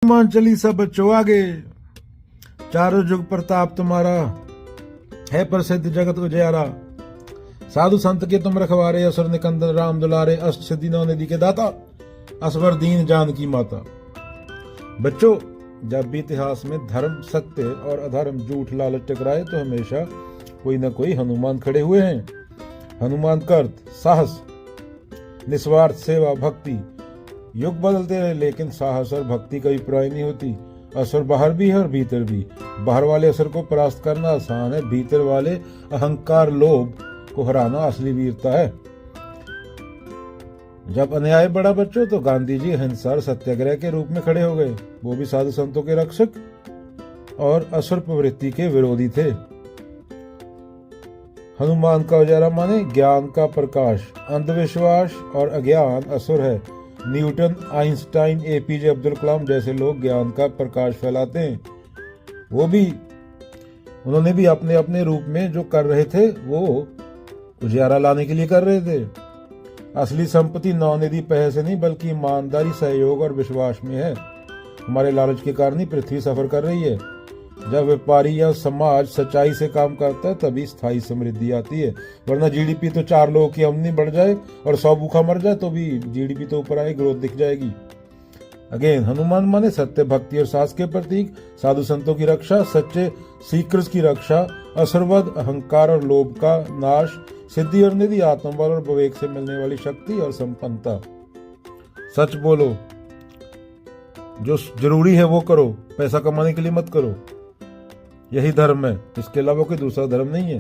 हनुमान चालीसा बच्चों आगे। चारों जुग प्रताप तुम्हारा, है प्रसिद्ध जगत उजियारा। साधु संत के तुम रखवारे, असुर निकंदन राम दुलारे। अष्ट सिद्धि नौ निधि के दाता, असवर दीन जानकी माता। बच्चों, जब भी इतिहास में धर्म, सत्य और अधर्म, झूठ, लालच टकराए तो हमेशा कोई न कोई हनुमान खड़े हुए हैं। हनुमान का अर्थ साहस, निस्वार्थ सेवा, भक्ति। युग बदलते रहे लेकिन साहस और भक्ति कभी पुरानी नहीं होती। असुर बाहर भी है और भीतर भी। बाहर वाले असुर को परास्त करना आसान है, भीतर वाले अहंकार, लोभ को हराना असली वीरता है। जब अन्याय बढ़ा बच्चों तो गांधी जी अहिंसा और सत्याग्रह के रूप में खड़े हो गए। वो भी साधु संतों के रक्षक और असुर प्रवृत्ति के विरोधी थे। हनुमान का उजाला माने ज्ञान का प्रकाश। अंधविश्वास और अज्ञान असुर है। Newton, Einstein, APJ Abdul Kalam जैसे लोग ज्ञान का प्रकाश फैलाते हैं। उन्होंने भी अपने अपने रूप में जो कर रहे थे वो उजियारा लाने के लिए कर रहे थे। असली संपत्ति नौ निधि पैसे से नहीं बल्कि ईमानदारी, सहयोग और विश्वास में है। हमारे लालच के कारण ही पृथ्वी सफर कर रही है। जब व्यापारी या समाज सच्चाई से काम करता है तभी स्थायी समृद्धि आती है। वरना जीडीपी तो 4 लोगों की आमदनी बढ़ जाए और 100 भूखा मर जाए तो भी जीडीपी तो ऊपर आए, ग्रोथ दिख जाएगी। अगेन, हनुमान माने सत्य, भक्ति और साहस के प्रतीक। साधु संतों की रक्षा, सच्चे सीकर्स की रक्षा, असुरवध, अहंकार और लोभ का नाश, सिद्धि और निधि, आत्मबल और विवेक से मिलने वाली शक्ति और संपन्नता। सच बोलो, जो जरूरी है वो करो, पैसा कमाने के लिए मत करो। यही धर्म है, इसके अलावा कोई दूसरा धर्म नहीं है।